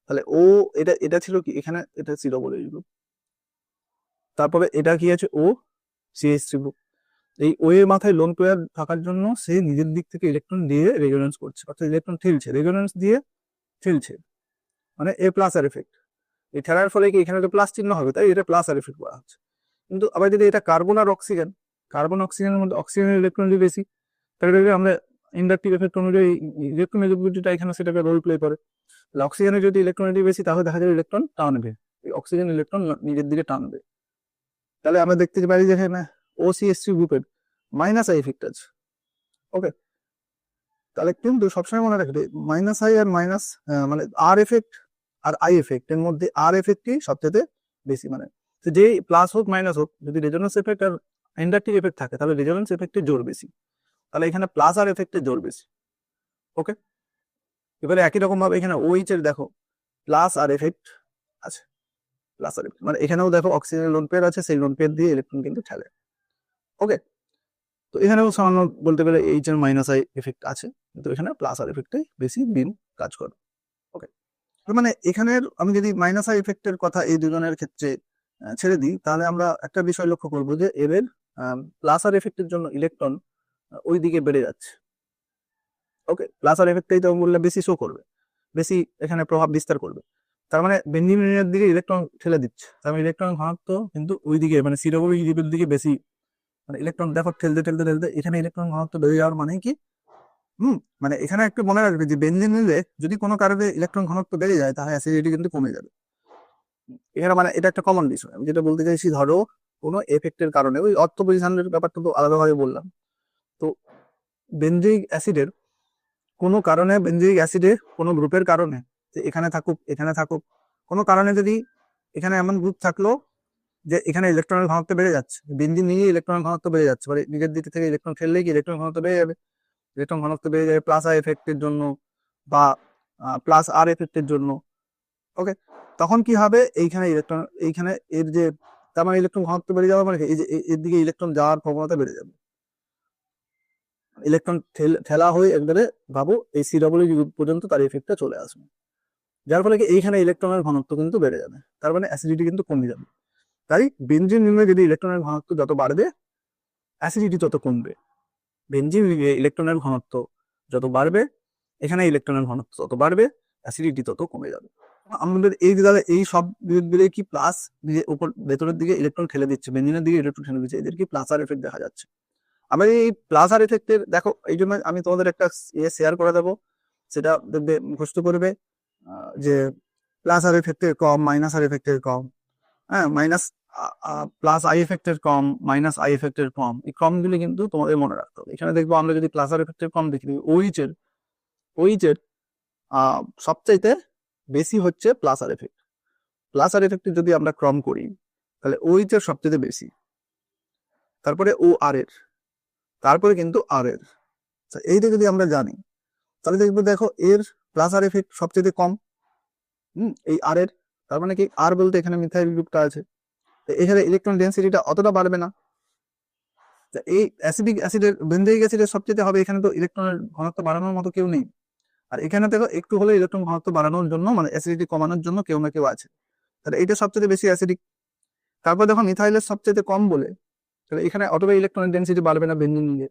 তাহলে ও এটা এটা ছিল কি এখানে, এটা ছিল বলে গ্রুপ, তারপরে এটা কি আছে OCH3 গ্রুপ। এই ও এর মাথায় লোন পেয়ার থাকার জন্য সে নিজের দিক থেকে ইলেকট্রন দিয়ে রেজোনেন্স করছে, অর্থাৎ ইলেকট্রন ঠেলছে, রেজোনেন্স দিয়ে ঠেলছে, মানে এ প্লাস আর এফেক্ট। এই ঠেলার ফলে কি এখানে একটা প্লাস চিহ্ন হবে, তাই এটা প্লাস আর এফেক্ট বলা হচ্ছে। কিন্তু আবার যদি এটা কার্বন আর অক্সিজেন, কার্বন অক্সিজেনের মধ্যে অক্সিজেনের ইলেকট্রন যদি বেশি, তাহলে আমরা ইন্ডাকটিভ এফেক্ট অনুযায়ী ইলেকট্রোনেগেটিভিটিটা এখানে সেটাকে রোল প্লে করে। তাহলে অক্সিজেনের যদি ইলেকট্রনেগেটিভ বেশি, তাহলে দেখা যাবে ইলেকট্রন টানবে, অক্সিজেন ইলেকট্রন নিজের দিকে টানবে। তাহলে আমরা দেখতে পারি যে এখানে OCH3 গ্রুপের মাইনাস আই এফেক্ট আছে। ওকে, তাহলে কিন্তু সবসময় মনে রাখবে মাইনাস আই আর মাইনাস, মানে আর এফেক্ট আর আই এফেক্ট এর মধ্যে আর এফেক্টই সবচেয়ে বেশি। মানে যে প্লাস হোক মাইনাস হোক, যদি রেজোনেন্স এফেক্ট আর ইন্ডাকটিভ এফেক্ট থাকে, তাহলে রেজোনেন্স এফেক্টের জোর বেশি, তাহলে এখানে প্লাস আর এফেক্টের জোর বেশি। ওকে, এবারে একই রকম ভাবে এখানে OH এর দেখো প্লাস আর এফেক্ট আছে, প্লাস আর এফেক্ট, মানে এখানেও দেখো অক্সিজেন লোন পেয়ার আছে, সেই লোন পেয়ার দিয়ে ইলেকট্রন কিন্তু ঠেলে। ওকে, তো এখানেও সামান্য বলতে গেলে এইচ এর মাইনাস আই এফেক্ট আছে, কিন্তু এখানে প্লাস আর এফেক্টে বেশি দিন কাজ করে। ওকে, মানে এখানের আমি যদি মাইনাস আই এফেক্টের কথা এই দুজনের ক্ষেত্রে ছেড়ে দিই, তাহলে আমরা একটা বিষয় লক্ষ্য করবো যে এদের প্লাস আর এফেক্টের জন্য ইলেকট্রন ওই দিকে বেড়ে যাচ্ছে। ওকে, প্লাস আর এফেক্টটাই তো বললে বেশি শো করবে, বেশি এখানে প্রভাব বিস্তার করবে। তার মানে বেঞ্জিনের দিকে ইলেকট্রন ঠেলে দিচ্ছে, তার মানে ইলেকট্রন ঘনত্ব কিন্তু ওই দিকে, মানে সিরোবিক দ্বীপের দিকে বেশি, মানে ইলেকট্রন দেখো ঠেলতে ঠেলতে ঠেলতে এখানে ইলেকট্রন ঘনত্ব বেড়ে যাওয়ার মানে কি, মানে এখানে একটু মনে রাখবে যে বেঞ্জিন নিলে যদি কোনো কারণে ইলেকট্রন ঘনত্ব বেড়ে যায়, তাহলে অ্যাসিডিটি কিন্তু কমে যাবে। এখানে মানে এটা একটা কমন বিষয়। আমি যেটা বলতে চাইছি, ধরো কোনো এফেক্টের কারণে, ওই অর্থ পজিশনের ব্যাপারটা তো আলাদাভাবে বললাম, তো বেঞ্জিক অ্যাসিডের কোনো কারণে, বেঞ্জিক অ্যাসিডে কোনো গ্রুপের কারণে, যে এখানে থাকুক এখানে থাকুক, কোনো কারণে যদি এখানে এমন গ্রুপ থাকলো যে এখানে ইলেকট্রনের ঘনত্ব বেড়ে যাচ্ছে, বেঞ্জিন নিয়ে ইলেকট্রনের ঘনত্ব বেড়ে যাচ্ছে, মানে নিজের দিক থেকে ইলেকট্রন ফেললে কি ইলেকট্রন ঘনত্ব বেড়ে যাবে, ইলেকট্রন ঘনত্ব বেড়ে যাবে প্লাস আই এফেক্টের জন্য বা প্লাস আর এফেক্টের জন্য। ওকে, তখন কি হবে, এইখানে ইলেকট্রন, এইখানে এর যে, তার মানে ইলেকট্রন ঘনত্ব বেড়ে যাবে, মানে এই যে এর দিকে ইলেকট্রন যাওয়ার প্রবণতা বেড়ে যাবে, ইলেকট্রন ঠেলা হয়ে একবারে ভাবো এই CW পর্যন্ত তার এফেক্টটা চলে আসবে, যার ফলে কি এইখানে ইলেকট্রনের ঘনত্ব কিন্তু বেড়ে যাবে, তার মানে অ্যাসিডিটি কিন্তু কমে যাবে। তাই বেঞ্জিন রিংয়ে যদি ইলেকট্রনের ঘনত্ব যত বাড়বে, অ্যাসিডিটি তত কমবে। বেঞ্জিন রিংয়ে ইলেকট্রনের ঘনত্ব যত বাড়বে, এখানে ইলেকট্রনের ঘনত্ব তত বাড়বে, অ্যাসিডিটি তত কমে যাবে। আমাদের এই সব বিদ্যুৎ কি প্লাস উপর ভেতরের দিকে ইলেকট্রন ঠেলে দিচ্ছে, বেঞ্জিনের দিকে ইলেকট্রন ঠেলে দিচ্ছে, এদের কি প্লাস আর এফেক্ট দেখা যাচ্ছে। আবার এই প্লাস আর এফেক্টের দেখো, এই জন্য আমি তোমাদের একটা শেয়ার করে দেবো, সেটা দেখবে মুখস্থ করবে, যে প্লাস আর এফেক্টের কম, মাইনাস আর এফেক্টের কম, হ্যাঁ, মাইনাস প্লাস আই এফেক্টের কম, মাইনাস আই এফেক্টের কম, এই ক্রমগুলি কিন্তু তোমাদের মনে রাখতে হবে। এখানে দেখবো আমরা যদি প্লাস আর এফেক্টের কম দেখি, ওইচের সবচাইতে বেশি হচ্ছে প্লাস আর এফেক্ট। প্লাস আর এফেক্টের যদি আমরা ক্রম করি, তাহলে ওইচের সবচেয়ে বেশি, তারপরে ও আর এর, তারপরে কিন্তু আর এর। এইটা যদি আমরা জানি, তাহলে দেখবো দেখো এর প্লাস আর এফেক্ট সবচেয়ে কম, এই আর এর, তার মানে কি আর বলতে এখানে মিথাইল গ্রুপটা আছে, এখানে ইলেকট্রন ডেন্সিটিটা অতটা বাড়বে না। এই অ্যাসিডিক অ্যাসিডের, বেনজোইক অ্যাসিডের সবচেয়ে হবে, এখানে তো ইলেকট্রনের ঘনত্ব বাড়ানোর মতো কেউ নেই, আর এখানে দেখো একটু হলে ইলেকট্রন ঘনত্ব বাড়ানোর জন্য, মানে অ্যাসিডিটি কমানোর জন্য কেউ না কেউ আছে, তাহলে এইটা সবচেয়ে বেশি অ্যাসিডিক। তারপর দেখো মিথাইলের সবচেয়ে কম বলে, তাহলে এখানে অটোবে ইলেকট্রনের ডেন্সিটি বাড়বে না বেঞ্জিন নিয়ে,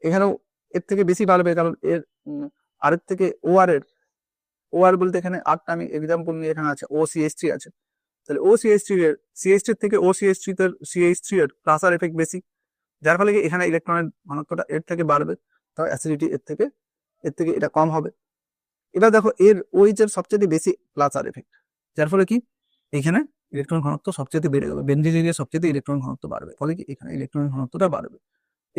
এখানেও এর থেকে বেশি বাড়বে, কারণ এর আর এর থেকে ও আর বলতে এখানে আরটা আমি এক্সাম্পল নিয়ে, এখানে আছে OCH3 আছে, তাহলে CH3 এর থেকে CH3 এর প্লাস আর এফেক্ট বেশি, যার ফলে কি এখানে ইলেকট্রনের ঘনত্বটা এর থেকে বাড়বে, তাও অ্যাসিডিটি এর থেকে এটা কম হবে। এবার দেখো এর OH এর সবচেয়ে বেশি প্লাস আর এফেক্ট, যার ফলে কি এখানে ইলেকট্রন ঘনত্ব সবচেয়ে বেড়ে গেল, বেনজিন রিংয়ে সবচেয়ে ইলেকট্রন ঘনত্ব বাড়বে, ফলে কি এখানে ইলেকট্রনের ঘনত্বটা বাড়বে,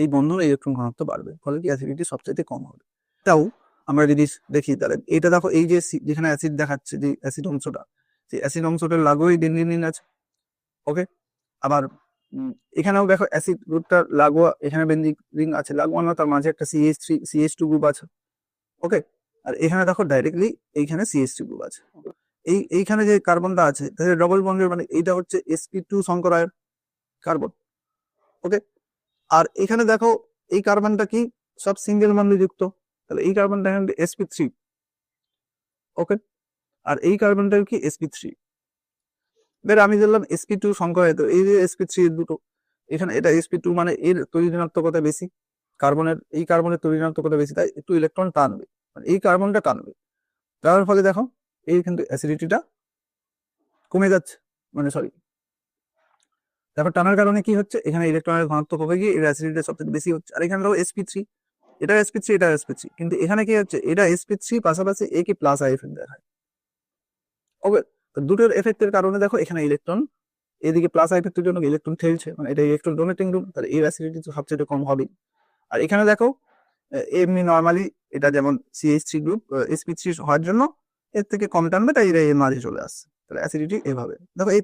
এই বন্ধনে ইলেকট্রন ঘনত্ব বাড়বে, ফলে কি অ্যাসিডিটি সবচেয়ে কম হবে। তাও আমরা যদি দেখি তাহলে এটা দেখো এই যে যেখানে অ্যাসিড দেখাচ্ছে, যে অ্যাসিড অংশটা, সেই অ্যাসিড অংশটার লাগোই বেনজিন আছে। ওকে, আবার এখানেও দেখো অ্যাসিড গ্রুপটা লাগোয়া, এখানে বেনজিন রিং আছে লাগোয়া না, তার মাঝে একটা CH2 গ্রুপ আছে। ওকে, আর এখানে দেখো ডাইরেক্টলি এইখানে CH3 গ্রুপ আছে। এইখানে যে কার্বনটা আছে ডবল বন্ডের, মানে এইটা হচ্ছে sp2 সংকর আয়ন কার্বন। ওকে, আর এখানে দেখো এই কার্বনটা কি সব সিঙ্গেল বন্ডে যুক্ত, তাহলে এই কার্বনটা এখানে sp3। ওকে, আর এই কার্বনটা কি sp3। এবার আমি ধরলাম sp2 সংকর আয়ন, এই যে sp3 এর দুটো, এখানে এটা sp2 মানে এর তড়িৎ ঋণাত্মকতা বেশি, এই কার্বনের তড়িৎ ঋণাত্মকতা বেশি, তাই একটু ইলেকট্রন টানবে, মানে এই কার্বনটা টানবে, তার ফলে দেখো এই কিন্তু অ্যাসিডিটিটা কমে যাচ্ছে, মানে সরি, তারপর টানার কারণে কি হচ্ছে, এখানে ইলেকট্রনের ঘনত্ব কমে গিয়ে এর অ্যাসিডিটিটা সবচেয়ে বেশি হচ্ছে। আর এখানে দেখো sp3, এটা sp3, কিন্তু এখানে কি হচ্ছে, এটা sp3 পাশাপাশি এ কি প্লাস আই এফেক্ট দেখায়। ওকে, তো দুটোর এফেক্টের কারণে দেখো এখানে ইলেকট্রন এদিকে প্লাস আই এফেক্টের জন্য ইলেকট্রন ঠেলছে, মানে এটা ইলেকট্রন ডোনেটিং গ্রুপ, তাহলে এর অ্যাসিডিটি তো সবচেয়ে কম হবে। আর এখানে দেখো এমনি নর্মালি এটা যেমন CH3 গ্রুপ sp3 হওয়ার জন্য এর থেকে কম টানবে, তাই এর মাঝে চলে আসছে, তাহলে অ্যাসিডিটি এভাবে। দেখো এই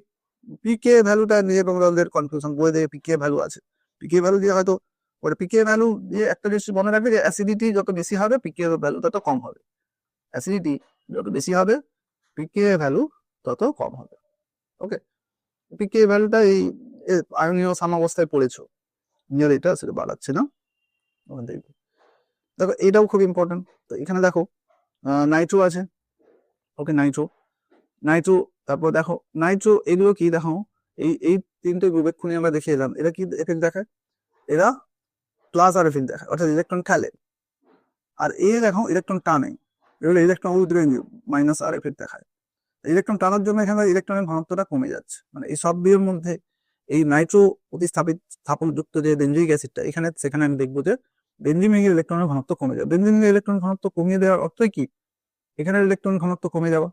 পিকে ভ্যালুটা নিয়ে তোমাদের কনফিউশন, বই দিয়ে পিকে ভ্যালু আছে, পিকে ভ্যালু দিয়ে হয়তো ওটা পিকে ভ্যালু দিয়ে একটা জিনিস মনে রাখবে যে অ্যাসিডিটি যত বেশি হবে পিকে ভ্যালু তত কম হবে, অ্যাসিডিটি যত বেশি হবে পিকে ভ্যালু তত কম হবে। ওকে, পিকে ভ্যালুটা এই আয়নীয় সাম্যাবস্থায় পড়েছো, নিয়ে এটা সেটা বাড়াচ্ছে না। দেখো এটাও খুব ইম্পর্টেন্ট। তো এখানে দেখো নাইট্রো আছে। ওকে, নাইট্রো, তারপর দেখো নাইট্রো, এগুলো কি দেখো এই তিনটে গ্রুপ এক্ষুনি আমরা দেখে এলাম, এরা কি এফেক্ট দেখায়, এরা প্লাস আর এফেক্ট দেখায়, অর্থাৎ ইলেকট্রন খেলে। আর এ দেখো ইলেকট্রন টানে, এগুলো ইলেকট্রন উইথড্রয়িং মাইনাস আর এফেক্ট দেখায়। ইলেকট্রন টানার জন্য এখানে ইলেকট্রনের ঘনত্বটা কমে যাচ্ছে, মানে এই সব বিয়ের মধ্যে এই নাইট্রো স্থাপন যুক্ত যে বেনজয়িক অ্যাসিডটা এখানে, সেখানে আমি দেখবো যে বেনজিন রিংয়ের ইলেকট্রনের ঘনত্ব কমে যাবে। বেনজিন রিংয়ের ইলেকট্রন ঘনত্ব কমিয়ে দেওয়ার অর্থ কি, এখানে ইলেকট্রন ঘনত্ব কমে যাওয়া,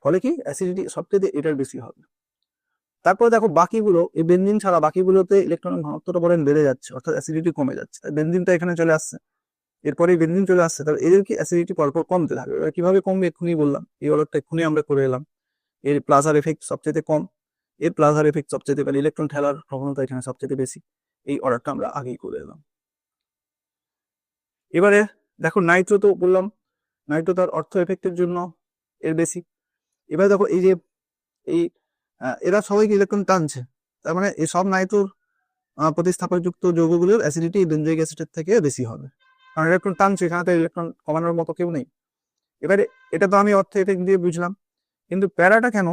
ফলে কি অ্যাসিডিটি সবচেয়ে এটার বেশি হবে। তারপরে দেখো বাকিগুলো, এই বেনজিন ছাড়া বাকিগুলোতে ইলেকট্রনের ঘনত্বটা বলেন বেড়ে যাচ্ছে, অর্থাৎ অ্যাসিডিটি কমে যাচ্ছে। বেনজিনটা এখানে চলে আসছে, এরপরে বেনজিন চলে আসছে, তাহলে এদের কি অ্যাসিডিটি পরপর কমতে থাকবে। এবার কিভাবে কমবে এক্ষুনি বললাম, এই অর্ডারটা এক্ষুনি আমরা করে এলাম। এর প্লাজার এফেক্ট সবচেয়ে কম, এর প্লাজার এফেক্ট সবচেয়ে বেশি, ইলেকট্রন ঠেলার প্রবণতা এখানে সবচেয়ে বেশি, এই অর্ডারটা আমরা আগেই করে এলাম। এবারে দেখো নাইট্রো তো বললাম, নাইট্রো তার অর্থ এফেক্টের জন্য এর বেশি। এবার দেখো এই যে এই এরা সবাইকে ইলেকট্রন টানছে, তার মানে এই সব নাইট্রোর প্রতিস্থাপকযুক্ত যৌগগুলোর অ্যাসিডিটি বেনজয়িক অ্যাসিডের থেকে বেশি হবে, কারণ ইলেকট্রন টানছে, এখানে তো ইলেকট্রন কমানোর মতো কেউ নেই। এবারে এটা তো আমি অর্থ এফেক্ট দিয়ে বুঝলাম, কিন্তু প্যারাটা কেন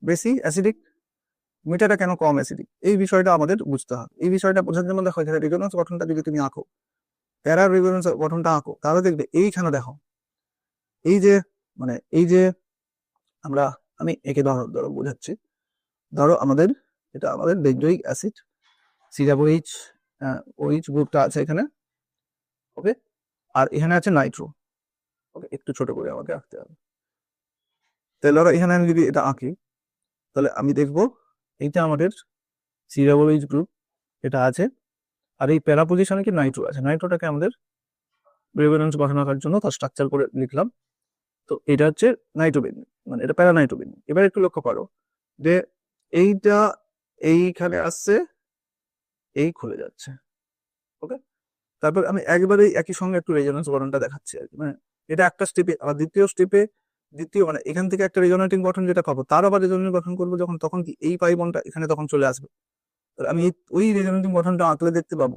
বেশি অ্যাসিডিক, মিটারটা কেন কম অ্যাসিডিক, এই বিষয়টা আমাদের বুঝতে হবে। এই বিষয়টা বোঝার জন্য দেখো এখানে রেজোন্যান্স গঠনটা যদি তুমি আঁকো, প্যারার রেজোন্যান্স গঠনটা আঁকো, তাহলে দেখবে এইখানে দেখো এই যে মানে এই যে আমি একে ধরো বোঝাচ্ছি, ধরো এটা আমাদের বেনজয়িক অ্যাসিড COH গ্রুপটা আছে এখানে। ওকে, আর এখানে আছে নাইট্রো। ওকে, একটু ছোট করে আমাকে আঁকতে হবে। তাহলে এখানে আমি যদি এটা আঁকি, তাহলে আমি দেখবো এইটা আমাদের COH গ্রুপ এটা আছে, আর এই প্যারা পজিশনে কি নাইট্রো আছে, নাইট্রোটাকে আমাদের রেজোন্যান্স গঠন করার জন্য তার স্ট্রাকচার করে লিখলাম। তো এটা হচ্ছে নাইট্রোবেন, মানে এটা প্যারানাইট্রোবেন। এবার একটু লক্ষ্য করো যে এইটা এইখানে আসছে, এই খুলে যাচ্ছে। ওকে, তারপর আমি একবারে একই সঙ্গে একটু রেজোন্যান্স গঠনটা দেখাচ্ছি আর কি, মানে এটা একটা স্টেপে, আবার দ্বিতীয় মানে এখান থেকে একটা রেজোনেটিং গঠন যেটা পাবো, তার আবার রেজোনেটিং গঠন করবো যখন, তখন কি এই পাই বন্ডটা এখানে তখন চলে আসবে। আমি ওই রেজোনেটিং গঠনটা আঁকলে দেখতে পাবো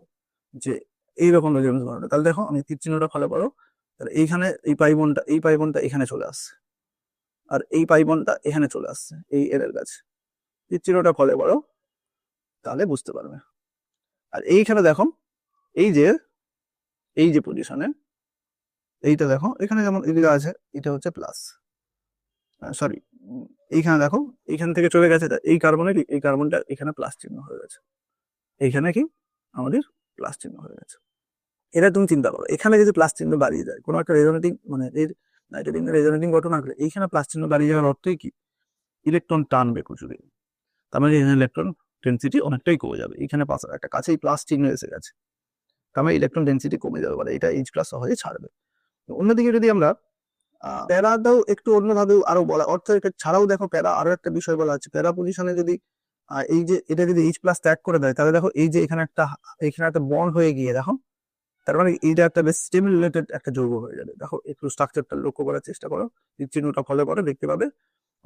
যে এইরকম রেজোনেন্স গঠনটা। তাহলে দেখো আমি তীর চিহ্নটা ফলো করো, তাহলে এইখানে এই পাই বন্ডটা এখানে চলে আসছে, আর এই পাই বন্ডটা এখানে চলে আসছে এই এর কাছে, তীর চিহ্নটা ফলো করো তাহলে বুঝতে পারবে। আর এইখানে দেখো এই যে পজিশনে এইটা দেখো, এখানে যেমন এদিকে আছে, এটা হচ্ছে প্লাস, সরি এইখানে দেখো, এইখান থেকে চলে গেছে, এই কার্বনের এই কার্বনটা এখানে প্লাস চিহ্ন হয়ে গেছে, এইখানে কি আমাদের প্লাস চিহ্ন হয়ে গেছে। এটা তুমি চিন্তা করো, এখানে যদি প্লাস চিহ্ন বাড়িয়ে যায় কোনো একটা রেজোনেটিং মানে এর নাইট্রোজেন রেজোনেটিং ঘটনা ঘটলে এইখানে প্লাস চিহ্ন বাড়িয়ে যাওয়ার অর্থই কি, ইলেকট্রন টানবে প্রচুর, তার মানে এখানে ইলেকট্রন ডেন্সিটি অনেকটাই কমে যাবে। এখানে পাশে একটা কাছেই প্লাস চিহ্ন এসে গেছে, তার মানে ইলেকট্রন ডেন্সিটি কমে যাবে, বলে এটা H+ সহজে ছাড়বে। অন্যদিকে যদি আমরা প্যারাটাও একটু অন্যভাবে আরো বলা, অর্থ ছাড়াও দেখো প্যারা আরো একটা বিষয় বলা আছে, প্যারা পজিশনে যদি এই যে এটা যদি H+ ত্যাগ করে দেয়, তাহলে দেখো এই যে এখানে একটা বন্ড হয়ে গিয়ে দেখো, তার মানে এইটা একটা বেশ স্টিমুলেটেড একটা যৌগ হয়ে যাবে। দেখো একটু স্ট্রাকচারটা লক্ষ্য করার চেষ্টা করো, চিহ্নটা ফলো করে দেখতে পাবে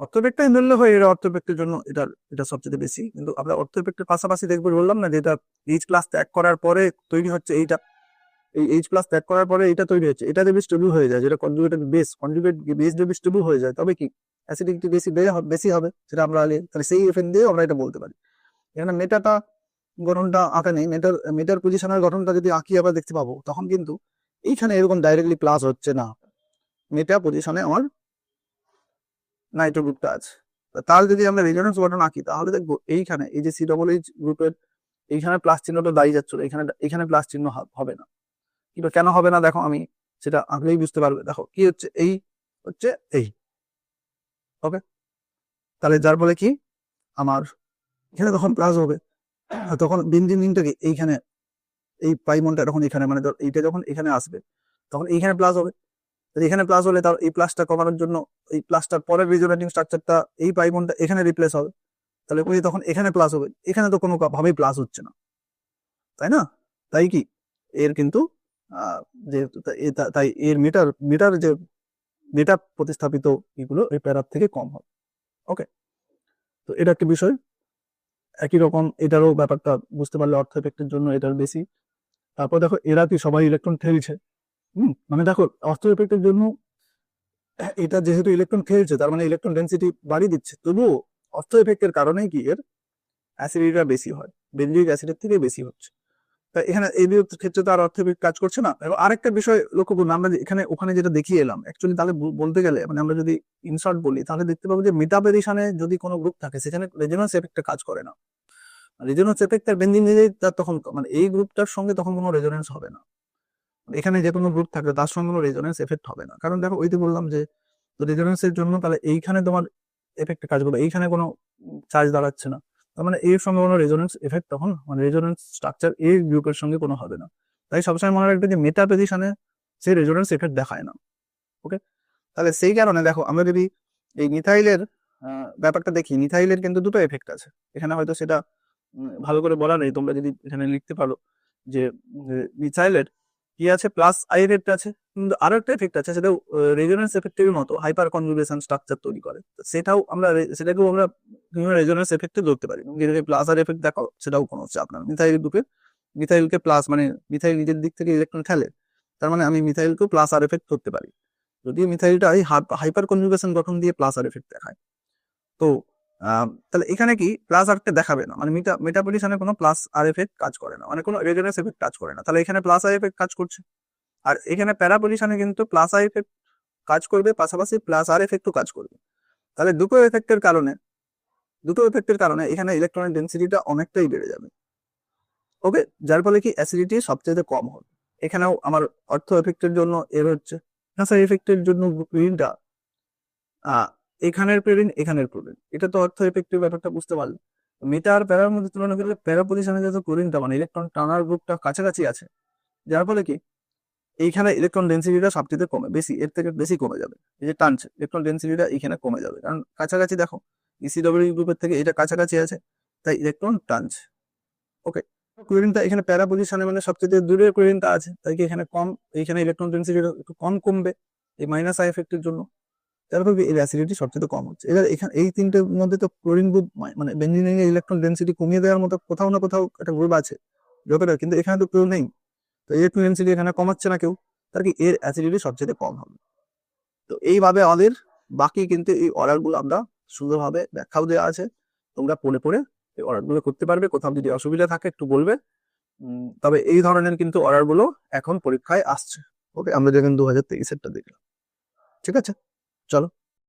অর্থোপেক্টা ইনভেল্ট হয়, এটা অর্থোপেক্টের জন্য এটা সবচেয়ে বেশি। কিন্তু আমরা অর্থোপেক্টের পাশাপাশি দেখবো, বললাম না যেটা H+ ত্যাগ করার পরে তৈরি হচ্ছে এইটা, এই H+ ত্যাগ করার পরে এটা তৈরি হচ্ছে, এটা যদি স্টেবল হয়ে যায়, যেটা কনজুগেটেড বেস যদি স্টেবল হয়ে যায়, তবে কি অ্যাসিডিটি বেশি হবে, সেটা আমরা তাহলে সেই এফেক্ট দিয়ে আমরা এটা বলতে পারি। এখানে মেটাটা গঠনটা আঁকা নেই, মেটার পজিশনের গঠনটা যদি আঁকি আবার দেখতে পাবো, তখন কিন্তু এইখানে এরকম ডাইরেক্টলি প্লাস হচ্ছে না, মেটা পজিশনে আমার নাইট্রো গ্রুপটা আছে। তার যদি আমরা রেজোনেন্স গঠন আঁকি, তাহলে দেখবো এইখানে এই যে COOH গ্রুপের এইখানে প্লাস চিহ্নটা দাঁড়িয়ে যাচ্ছিল, এখানে প্লাস চিহ্ন হবে না। কিন্তু কেন হবে না দেখো, আমি সেটা আঁকলেই বুঝতে পারবে। দেখো কি হচ্ছে, এই হচ্ছে এই, ওকে, তাহলে যার ফলে কি আমার এখানে তখন প্লাস হবে, তখন বিন্দুটাকে এইখানে এই পাইমনটা যখন এখানে মানে এইটা যখন এখানে আসবে, তখন এইখানে প্লাস হবে। এখানে প্লাস হলে তার এই প্লাসটা কমানোর জন্য এই প্লাসটার পরের রেজোনেটিং স্ট্রাকচারটা এই পাইমনটা এখানে রিপ্লেস হবে, তাহলে ওই তখন এখানে প্লাস হবে, এখানে তো কোনো ভাবেই প্লাস হচ্ছে না, তাই না? তাই কি এর কিন্তু যে তাই এর মিটার যে মেটা প্রতিস্থাপিত এগুলো এই প্যারার থেকে কম হবে। ওকে, তো এটা একটা বিষয়। একই রকম এটারও ব্যাপারটা বুঝতে পারলে অর্থ এফেক্টের জন্য এটার বেশি। তারপর দেখো এরা কি সবাই ইলেকট্রন ঠেলছে, মানে দেখো অর্থ এফেক্টের জন্য এটা যেহেতু ইলেকট্রন খেলছে, তার মানে ইলেকট্রন ডেন্সিটি বাড়িয়ে দিচ্ছে, তবুও অর্থ এফেক্টের কারণেই কি এর অ্যাসিডিটিটা বেশি হয়, বেনজোইক অ্যাসিডের থেকে বেশি হচ্ছে। তাই এখানে এই ক্ষেত্রে তো আর অর্থ এফেক্ট কাজ করছে না। এবং আরেকটা বিষয় লক্ষ্য করুন, আমরা এখানে ওখানে যেটা দেখিয়ে এলাম, অ্যাকচুয়ালি তাহলে বলতে গেলে মানে আমরা যদি ইনসার্ট বলি, তাহলে দেখতে পাবো যে মেটাপজিশনে যদি কোনো গ্রুপ থাকে, সেখানে রেজোনেন্স এফেক্টটা কাজ করে না। রেজোনেন্স এফেক্ট তার বেঞ্জিন নিজেই তার তখন মানে এই গ্রুপটার সঙ্গে তখন কোনো রেজোনেন্স হবে না। এখানে যে কোনো গ্রুপ থাকবে তার সঙ্গে কোনো রেজোনেন্স এফেক্ট হবে না, কারণ দেখো ওই যে বললাম যে রেজোনেন্সের জন্য তাহলে এইখানে তোমার এফেক্ট কাজ করবে, এইখানে কোনো চার্জ দাঁড়াচ্ছে না, তার মানে এর সঙ্গে কোনো রেজোনেন্স এফেক্ট তখন মানে রেজোনেন্স স্ট্রাকচার এই গ্রুপের সঙ্গে কোনো হবে না। তাই সবসময় মনে রাখবে যে মেটা পজিশনে সেই রেজোনেন্স এফেক্ট দেখায় না। ওকে, তাহলে সেই কারণে দেখো আমরা যদি এই মিথাইলের ব্যাপারটা দেখি, মিথাইলের কিন্তু দুটো এফেক্ট আছে। এখানে হয়তো সেটা ভালো করে বলা নেই, তোমরা যদি এখানে লিখতে পারো যে মিথাইলের কি আছে, প্লাস আইরেট আছে, কিন্তু আরো একটা এফেক্ট আছে, সেটাও রেজোনেন্স এফেক্টের মতো হাইপার কনজুগেশন স্ট্রাকচার তৈরি করে। সেটাকেও আমরা রেজোনেন্স এফেক্টে ধরতে পারি। যদি প্লাস আর এফেক্ট দেখো, সেটাও কোনো চাপ না। মিথাইল গ্রুপে মিথাইলকে প্লাস মানে মিথাইল নিজের দিক থেকে ইলেকট্রন ঠেলে, তার মানে আমি মিথাইলকেও প্লাস আর এফেক্ট ধরতে পারি, যদি মিথাইলটা হাইপার কনজুগেশন গঠন দিয়ে প্লাস আর এফেক্ট দেখায়। তো তাহলে এখানে কি প্লাস আরটা দেখাবে না, মানে মেটাপজিশনে কোনো প্লাস আর এফেক্ট কাজ করে না, মানে কোনো রেজোনেন্স এফেক্ট কাজ করে না। তাহলে এখানে প্লাস আর এফেক্ট কাজ করছে, আর এখানে প্যারা পজিশনে কিন্তু প্লাস আর এফেক্ট কাজ করবে, পাশাপাশি প্লাস আর এফেক্টও কাজ করবে। তাহলে দুটো এফেক্টের কারণে এখানে ইলেকট্রনের ডেন্সিটিটা অনেকটাই বেড়ে যাবে। ওকে, যার ফলে কি অ্যাসিডিটি সবচেয়ে কম হবে। এখানেও আমার অর্থ এফেক্টের জন্য এর হচ্ছে এফেক্টের জন্য প্রিন্টটা এখানের প্রোটিন, এটা তো অর্থ এফেক্টের ব্যাপারটা বুঝতে পারলে। মেটা আর প্যারার মধ্যে তুলনা করলে প্যারা পজিশনে যত ক্লোরিনটা মানে ইলেকট্রন টানার গ্রুপটা কাছাকাছি আছে, যার ফলে কি এইখানে ইলেকট্রন ডেন্সিটিটা সবচেয়ে কমে, এর থেকে বেশি কমে যাবে। এই যে টানছে ইলেকট্রন ডেন্সিটিটা এখানে কমে যাবে, কারণ কাছাকাছি দেখো ECW গ্রুপের থেকে এটা কাছাকাছি আছে, তাই ইলেকট্রন টানছে। ওকে, ক্লোরিনটা এখানে প্যারা পজিশনে মানে সবচেয়ে দূরে ক্লোরিনটা আছে, তাই কি এখানে কম, এইখানে ইলেকট্রন ডেন্সিটিটা একটু কম কমবে এই মাইনাস আই এফেক্টের জন্য, তারপর এর অ্যাসিডিটি সবচেয়ে কম হচ্ছে। এবার এখানে এই তিনটের মধ্যে তো ক্লোরিন গ্রুপ মানে বেঞ্জিনের ইলেকট্রন ডেন্সিটি কমিয়ে দেওয়ার মতো কোথাও না কোথাও একটা গ্রুপ আছে যতটা, কিন্তু এখানে তো কেউ নেই, তো ইলেকট্রন ডেন্সিটি এখানে কমাচ্ছে না কেউ, তার কি এর অ্যাসিডিটি সবচেয়ে কম হবে। তো এইভাবে আমাদের বাকি কিন্তু এই অর্ডার গুলো আমরা সুন্দরভাবে ব্যাখ্যাও দেওয়া আছে, তোমরা পড়ে পড়ে এই অর্ডার গুলো করতে পারবে। কোথাও যদি অসুবিধা থাকে একটু বলবে। তবে এই ধরনের কিন্তু অর্ডার গুলো এখন পরীক্ষায় আসছে। ওকে, আমরা যখন 2023-এরটা দেখলাম। ঠিক আছে, চলো।